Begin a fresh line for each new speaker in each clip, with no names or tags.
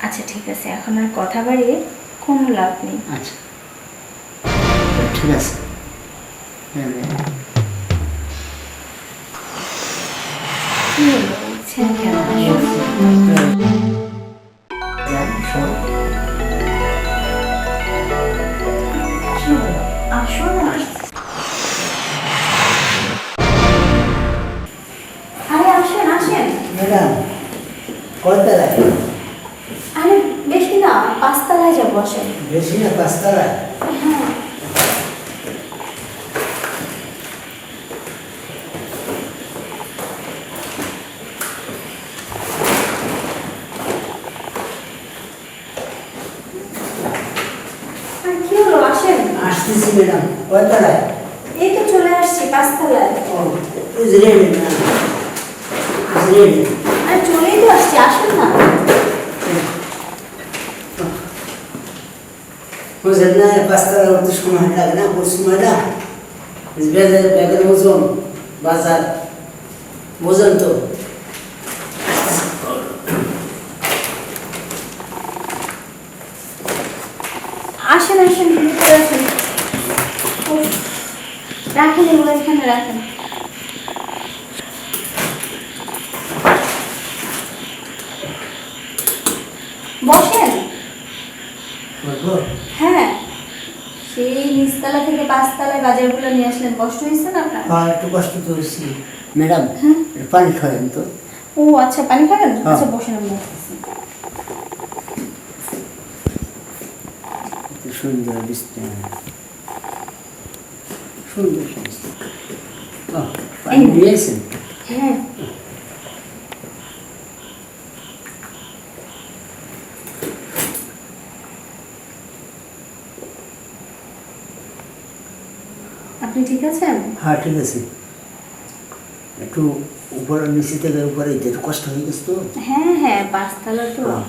আচ্ছা ঠিক আছে, এখন আর কথা বাড়িয়ে কোনো লাভ নেই।
আচ্ছা ঠিক আছে।
কি হলো, বলছেন কেন? আসো না। আরে আসেন আসেন।
ম্যাডাম কয়তলায়?
আরে বেশি না, 5 তলায় যাবো, আসেন।
বেশি না, 5তলায়?
হ্যাঁ। আর কি হলো, আসেন।
আসতেছি ম্যাডাম। কয়তলায়?
এই তো চলে আসছি 5 তলায়।
Is ready madam, is ready.
আর চলেই তো আসছি, আসেন না।
বুঝলেন না, 5তলায় উঠতে সময় লাগে না? পড়ছি ম্যাডাম, ব্যাগের ওজন, বাজার বোঝেন তো।
আসেন আসেন, ভিতরে আসেন। উফ, রাখেন এগুলো এখানে রাখেন। বসেন।
বলবো?
হ্যাঁ, সেই নিচতলা থেকে 5 তলায় বাজারগুলো নিয়ে আসলেন, কষ্ট হয়েছে না আপনার?
হ্যাঁ, একটু কষ্ট তো হয়েছি ম্যাডাম।
হ্যাঁ।
পানি খাবেন তো?
ও আচ্ছা, পানি খাবেন?
হ্যাঁ।
আচ্ছা বসেন, আমি আসতেছি।
সুন্দর বিছানা, সুন্দর সমস্ত। পানি দিয়েছেন?
হ্যাঁ। আপনি ঠিক আছেন?
হ্যাঁ ঠিক আছে। একটু উপরে নিচে থেকে উপরে যেতে কষ্ট হয়ে গেছে তো।
হ্যাঁ হ্যাঁ, 5 তলা তো।
হ্যাঁ।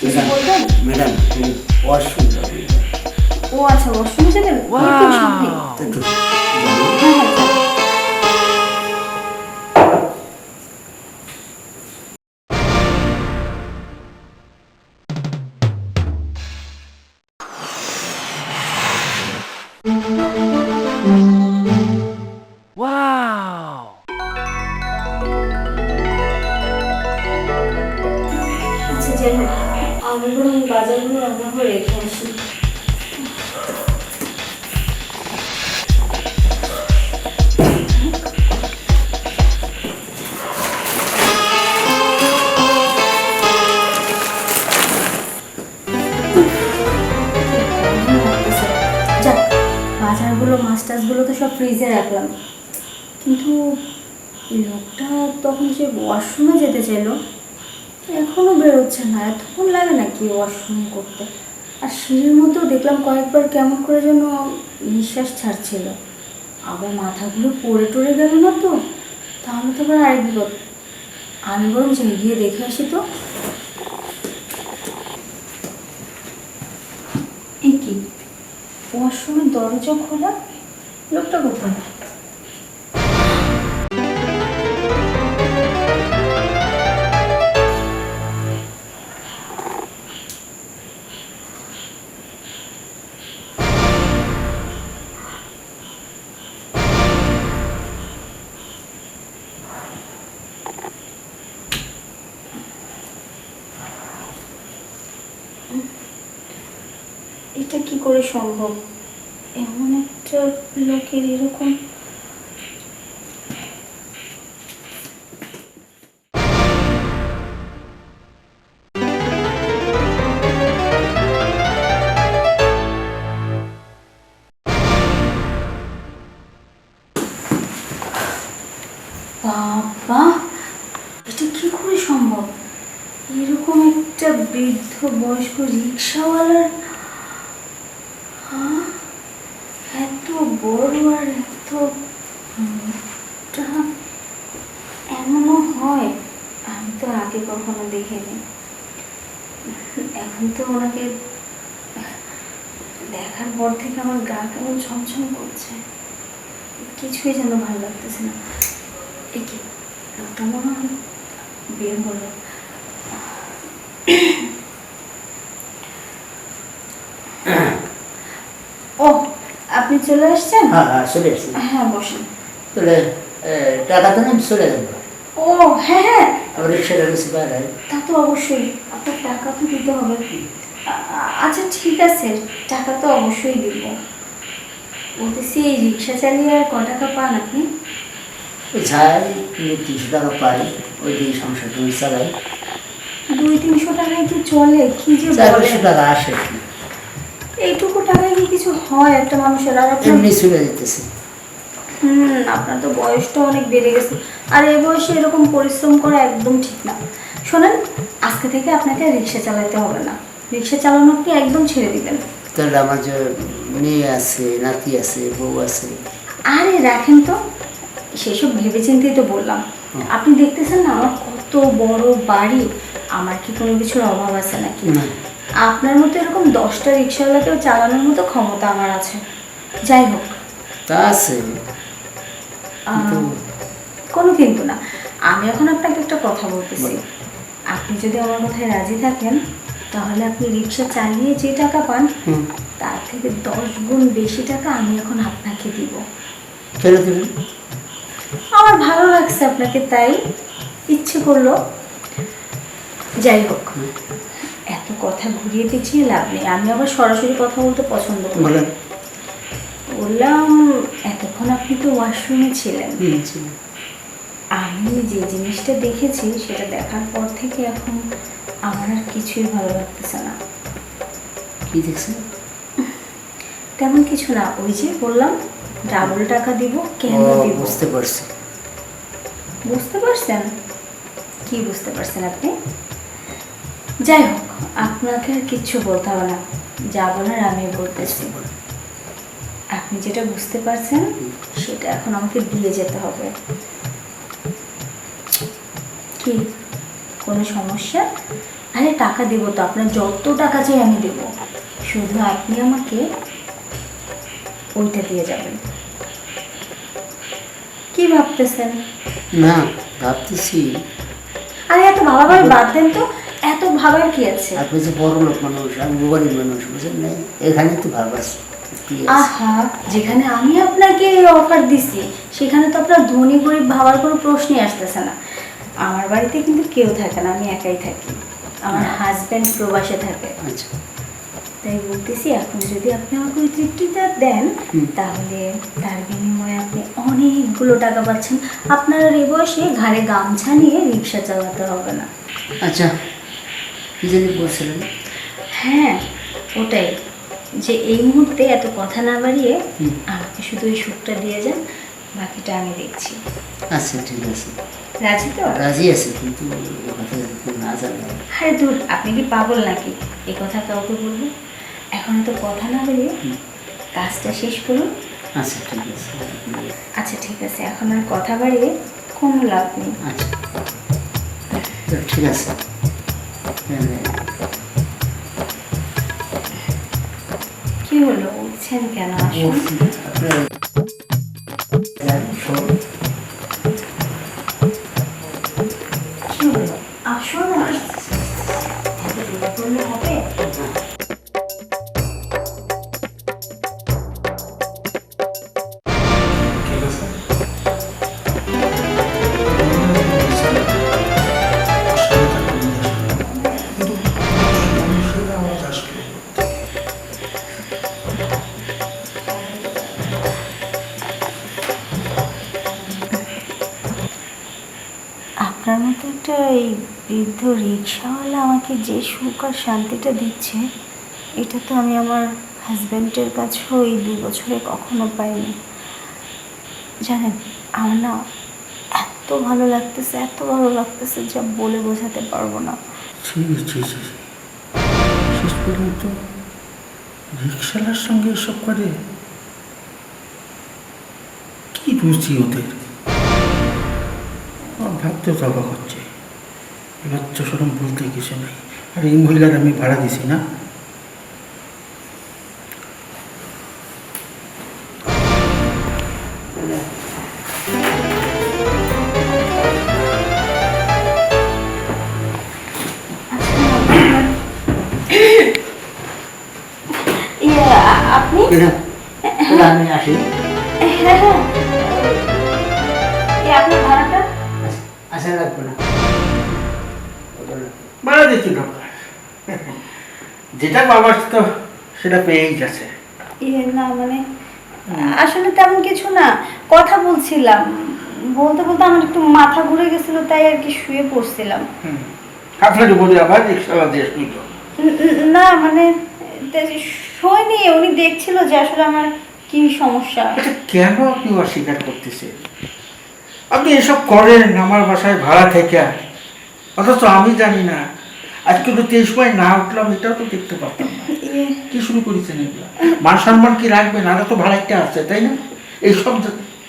কিছু বলবেন?
ম্যাডাম তুমি ওয়াশরুম যাবে?
ও আচ্ছা, ওয়াশরুমে যাবেন? একটু সামনে।
একটু
হ্যাঁ হ্যাঁ, যান। আচ্ছা যাই হোক, আমি বরং বাজারগুলো রান্না করে রেখে আসি। যাক, বাজারগুলো মাছ টাছগুলো তো সব ফ্রিজে রাখলাম, কিন্তু লোকটা তখন যে ওয়াশরুমে যেতে চাইলো, এখনো বেরোচ্ছে না। এতক্ষণ লাগে নাকি ওয়াশরুম করতে? আর সিঁড়ির মধ্যেও দেখলাম কয়েকবার কেমন করে যেন নিঃশ্বাস ছাড়ছিল। আবার মাথাগুলো পড়ে টরে গেল না তো, তাহলে তো আবার আরেক বিপদ। আমি বরং যে গিয়ে দেখে আসি তো। এ কি, ওয়াশরুমের দরজা খোলা, লোকটা কোথায়? এটা কি করে সম্ভব? এমন একটা লোকের এরকম। বাবা, এটা কি করে সম্ভব? এরকম একটা বৃদ্ধ বয়স্ক রিক্সাওয়ালার এত বড় আর এত মোটা এমনও হয়, আমি তো আগে কখনো দেখিনি। এখন তো ওনাকে দেখার পর থেকে আমার গা কেমন ছমছম করছে, কিছুই যেন ভালো লাগতেছে না। এ কি লোকটা মনে হয় বের হলো। ও, আপনি চলে আসছেন?
হ্যাঁ চলে এসছি।
হ্যাঁ বসেন।
তাহলে টাকা তো আমি চলে যাবো।
ও হ্যাঁ হ্যাঁ,
আবার রিক্সাটা বেশি বাইরে।
তা তো অবশ্যই, আপনার টাকা তো দিতে হবে। আচ্ছা ঠিক আছে, টাকা তো অবশ্যই দিব। বলতেছি এই রিক্সা চালিয়ে আর ক টাকা পান আপনি?
ওই যাই 300 টাকা পাই, ওই দিয়ে সংসার টুন চালাই।
200-300 টাকায় কি চলে? কি যে
400
বলেন!
টাকা আসে কি?
এইটুকু টাকায় কি কিছু হয় একটা মানুষের? আর আপনার
এমনি চলে যেতেছে।
আপনার তো বয়সটা অনেক বেড়ে গেছে, আর এই বয়সে এরকম পরিশ্রম করা একদম ঠিক না। শোনেন, আজকে থেকে আপনাকে রিক্সা চালাতে হবে না, রিক্সা চালানো আপনি একদম ছেড়ে দিবেন।
তাহলে আমার যে মেয়ে আছে, নাতি আছে, বউ আছে।
আরে রাখেন তো, সেসব ভেবে চিন্তেই তো বললাম। আপনি দেখতেছেন না আমার কত বড় বাড়ি, আমার কি কোনো কিছুর অভাব আছে নাকি?
না।
আপনার মতো এরকম 10টা রিক্সাওয়ালাকেও চালানোর মতো ক্ষমতা আমার আছে। যাই হোক,
তা আছে
কোনো কিন্তু না। আমি এখন আপনাকে একটা কথা বলতেছি, আপনি যদি আমার কথায় রাজি থাকেন তাহলে আপনি রিক্সা চালিয়ে যে টাকা পান তার থেকে 10 গুণ বেশি টাকা আমি এখন আপনাকে দিব।
কেন দেবেন?
আমার ভালো লাগছে আপনাকে, তাই ইচ্ছে করলো। যাই হোক, এত কথা ঘুরিয়ে পেঁচিয়ে লাভ নেই, আমি আবার সরাসরি কথা বলতে পছন্দ করি।
বলেন।
বললাম, এতক্ষণ আপনি তো ওয়াশরুমে ছিলেন। আমি যে জিনিসটা দেখেছি সেটা দেখার পর থেকে এখন আমার আর কিছুই ভালো লাগতেছে না।
কি দেখছেন?
তেমন কিছু না, ওই যে বললাম ডাবল টাকা দিব। কেন দিব?
বুঝতে পারছি।
বুঝতে পারছেন? কি বুঝতে পারছেন আপনি? যাই হোক, আপনাকে আর কিচ্ছু বলতে হবে না, যা বলার আমি বলতেছি। আপনি যেটা বুঝতে পারছেন সেটা এখন আমাকে দিয়ে যেতে হবে। কি কোনো সমস্যা? আরে টাকা দেবো তো, আপনার যত টাকা চাই আমি দেবো, শুধু আপনি আমাকে ওইটা দিয়ে যাবেন। কি ভাবতেছেন?
না, ভাবতেছি
আরে এত ভাবার বাদ দেন তো, এত ভাবার কি আছে?
আপনি যে বড় লোক মানুষ, আমি গরিব মানুষ, বুঝলেন না? এখানে তো ভাব আছে।
আহা, যেখানে আমি আপনাকে অফার দিছি সেখানে তো আপনার ধনী গরিব ভাবার কোনো প্রশ্নই আসতেছে না। আমার বাড়িতে কিন্তু কেউ থাকে না, আমি একাই থাকি। আমার হাজব্যান্ড প্রবাসে থাকে।
আচ্ছা,
তাই বলতেছি, এখন যদি আপনি আমাকে ওই তৃপ্তিটা দেন তাহলে তার বিনিময়ে আপনি অনেকগুলো টাকা পাচ্ছেন। আপনার আর এই বয়সে ঘাড়ে গামছা নিয়ে রিক্সা চালাতে হবে না।
আচ্ছা, কি জানি বলছিলেন?
হ্যাঁ, ওটাই, যে এই মুহূর্তে এত কথা না বাড়িয়ে আমাকে শুধু ওই সুখটা দিয়ে যান, বাকিটা আমি দেখছি।
আচ্ছা ঠিক আছে।
রাজি তো?
রাজি আছে, কিন্তু এই কথা যদি না জানলাম।
আরে দূর, আপনি কি পাগল নাকি এই কথা কাউকে বলবেন? এখন তো কথা না বাড়িয়ে কাজটা শেষ করুন।
আচ্ছা ঠিক আছে।
আচ্ছা ঠিক আছে, এখন আর কথা বাড়িয়ে কোনো লাভ নেই।
আচ্ছা তো ঠিক আছে।
কি হলো, উঠছেন কেন? আসুন।
আপনার
কি হলো, আসুন না। এত দেরি করলে হবে? আপনার মতো একটা এই বৃদ্ধ রিক্সাওয়ালা আমাকে যে সুখ আর শান্তিটা দিচ্ছে, এটা তো আমি আমার হাজব্যান্ডের কাছেও এই 2 বছরে কখনো পাইনি। জানেন, আমার না এত ভালো লাগতেছে, এত ভালো লাগতেছে, যা বলে বোঝাতে পারবো না।
শেষ পর্যন্ত রিক্সালার সঙ্গে এসব করে? রুচি ওদের, আমার ভাবতেও তো অবাক হচ্ছে। লজ্জা সরম বলতে কিছু নেই। আর এই মহিলার আমি ভাড়া দিছি না?
আপনি
আমি আসি।
হ্যাঁ হ্যাঁ, আপনার ভাড়াটা
আশা রাখবো না।
ভাড়া দিচ্ছি ঢোকা, যেটা বাবার তো সেটা পেয়েই গেছে।
না মানে আসলে তেমন কিছু না, কথা বলছিলাম, বলতে বলতে আমার একটু মাথা ঘুরে গেছিল, তাই আর কি শুয়ে পড়ছিলাম।
আপনার উপরে আবার রিক্সাওয়ালা দিয়ে শুইল?
না মানে শোয়নি, উনি দেখছিল যে আসলে আমার কি সমস্যা।
এটা কেন আপনি অস্বীকার করতেছেন? আপনি এসব করেন আমার বাসায় ভাড়া থেকে, অথচ আমি জানি না। আজকে তো 23 সময় না উঠলাম, এটাও তো দেখতে পারতাম না। কি শুরু করেছেন এগুলো? মান সম্মান কি রাখবেন? আরো তো ভাড়াইটা আছে, তাই না? এইসব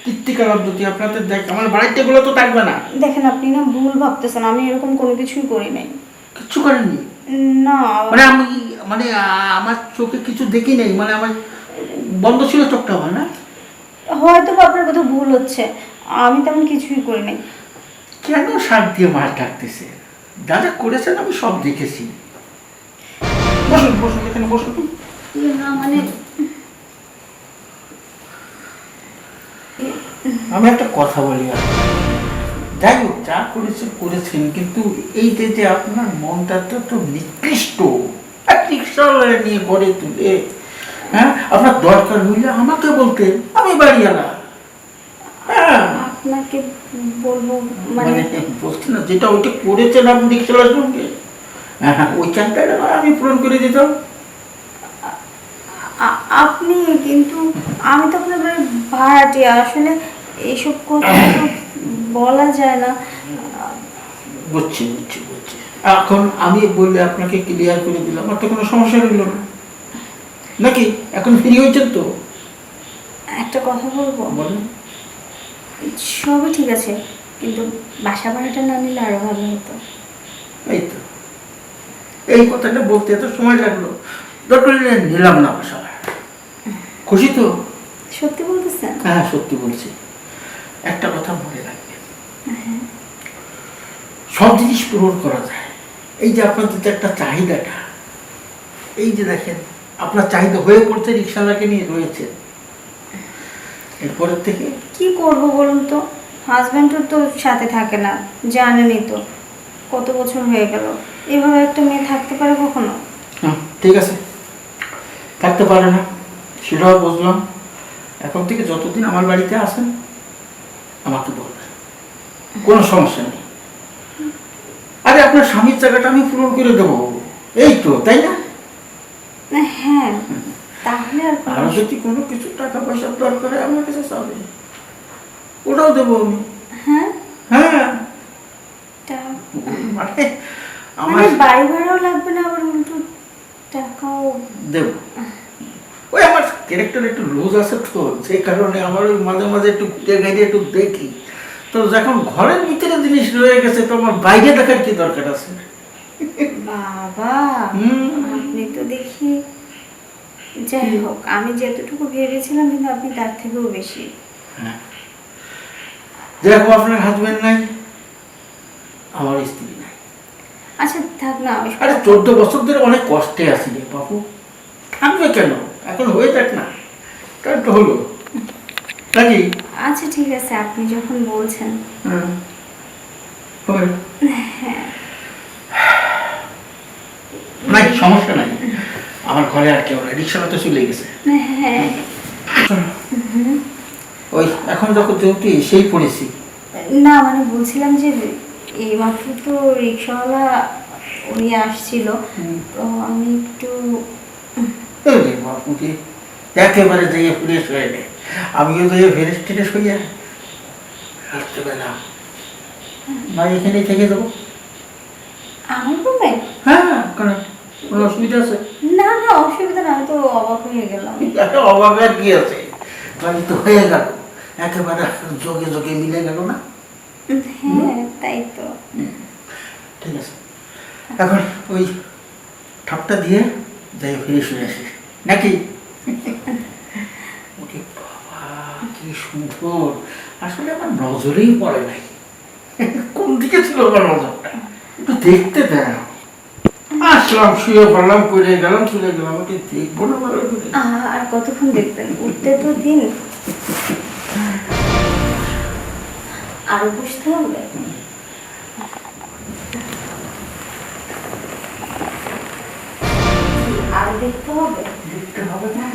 কীর্তিকলাপ যদি আপনাদের দেখ, আমার ভাড়াইটা গুলো তো থাকবে না।
দেখেন আপনি না ভুল ভাবতেছেন, আমি এরকম কোনো কিছুই করি নাই।
কিচ্ছু করেননি
না
মানে? আমি মানে আমার চোখে কিছু দেখি নাই মানে? আমার বন্ধ ছিল চোখটা, আমার না?
হয়তো বা আপনার কথা ভুল হচ্ছে, আমি তেমন কিছুই করি নাই।
কেন শাক দিয়ে মাছ ডাকতেছে? যা যা করেছেন আমি সব দেখেছি। বসুন বসুন, এখানে বসুন।
না মানে
আমি একটা কথা বলি, আর যাই হোক যা করেছেন করেছেন, কিন্তু এই যে আপনার মনটা তো নিকৃষ্ট। এক রিক্সাওয়ালা নিয়ে গড়ে তুলে, হ্যাঁ, আপনার দরকার হইলে আমাকে বলতেন, আমি বাড়িওয়ালা। হ্যাঁ,
আপনাকে বলবো মানে
বলছি না, যেটা ওইটা করেছেন আপনি রিক্সাওয়ালার সঙ্গে, হ্যাঁ, ওই চাকরিটা আমি পূরণ করে দিতাম।
আপনি কিন্তু আমি তো আপনার বাড়ির ভাড়াটিয়া, আসলে এইসব কথা তো বলা যায় না।
বুঝছি বুঝছি বুঝছি। এখন আমি বললে আপনাকে ক্লিয়ার করে দিলাম, আর তো কোনো সমস্যা রইল না নাকি? এখন ফ্রি হয়েছেন তো?
একটা কথা বলবো,
বলেন।
সবই ঠিক আছে, কিন্তু বাসা ভাড়াটা না নিলে আরো ভালো হতো।
এই তো, এই কথাটা বলতে এত সময় লাগলো, দরকার হলে নিলাম না বাসা। খুশি তো?
সত্যি বলতেছেন?
হ্যাঁ সত্যি বলছি। একটা কথা মনে রাখবেন, সব জিনিস পূরণ করা যায়। এই যে আপনাদের যে একটা চাহিদাটা, এই যে দেখেন আপনার চাহিদা হয়ে পড়ছে, রিক্সাওয়ালাকে নিয়ে রয়েছে, এরপরের থেকে
কি করব বলুন তো, হাজব্যান্ডও তো সাথে থাকে না, জানেনই তো কত বছর হয়ে গেল। এভাবে একটা মেয়ে থাকতে পারে কখনো?
ঠিক আছে, থাকতে পারে না সেটাও বুঝলাম। এখন থেকে যতদিন আমার বাড়িতে আসেন আমাকে বলবেন, কোনো সমস্যা নেই। আরে আপনার স্বামীর জায়গাটা আমি পূরণ করে দেবো, এই তো, তাই না?
হ্যাঁ, তাহলে আর
আর যদি কোনো কিছু টাকা পয়সার দরকার হয় আমার কাছে চাবে, ওটাও দেবো আমি।
হ্যাঁ
হ্যাঁ, মানে আমার
মানে বাড়ি ভাড়াও লাগবে না, আবার উল্টো টাকাও
দেবো। ওই আমার ক্যারেক্টার একটু লুজ আছে তো, সেই কারণে আমার ওই মাঝে মাঝে একটু ঘুরে গাইডে একটু দেখি। তো যখন ঘরের ভিতরে জিনিস রয়ে গেছে তো আমার বাইরে দেখার কি দরকার আছে?
বাবা, আপনি তো দেখি, যাই হোক আমি যতটুকু ভেবেছিলাম কিন্তু আপনি তার থেকেও বেশি।
হ্যাঁ, দেখো আপনার হাজবেন্ড নাই, আমার স্ত্রী নাই।
আচ্ছা থাক না,
আরে 14 বছর ধরে অনেক কষ্টে আছি রে বাবু, থাকবে কেন? এখন হয়ে যাক না, কারণ তো হলো নাকি?
আচ্ছা ঠিক আছে, আপনি যখন বলছেন।
নাই সমস্যা নাই, আমার ঘরে আর কেউ নাই, রিক্সাটা তো চলে গেছে।
হ্যাঁ
ওই এখন যখন যেহেতু এসেই পড়েছি,
না মানে বলছিলাম যে এইমাত্র তো রিক্সাওয়ালা উনি আসছিল, তো আমি একটু
একেবারে যাইয়ে ফ্রেশ হয়ে নেই, আমিও যাইয়ে ফ্রেশ ট্রেশ হইয়া আসতে পেলাম না, এখানেই থেকে দেবো।
আমার রুমে?
হ্যাঁ, কারণ কোনো অসুবিধা আছে?
না না অসুবিধা না, আমি তো অবাক হয়ে গেলাম।
অবাক আর কি আছে, আমি তো হয়ে গেল। একেবারে যোগে যোগে মিলে গেল না।
হ্যাঁ তাই তো।
ঠিক আছে, এখন ওই ঠাপটা দিয়ে যাই ফিরে শুয়ে আসি নাকি? ওরে বাবা কি সুন্দর, আসলে আমার নজরেই পড়ে নাই। কোন দিকে ছিল আমার নজরটা, একটু দেখতে দেয়। আসলাম, শুয়ে পড়লাম, করে গেলাম, চলে গেলাম, ওকে দেখবো না ভালো করে।
আর কতক্ষণ দেখবেন, উঠতে তো দিন। আরো বসতে হবে? আর দেখতে হবে?
দেখতে হবে না?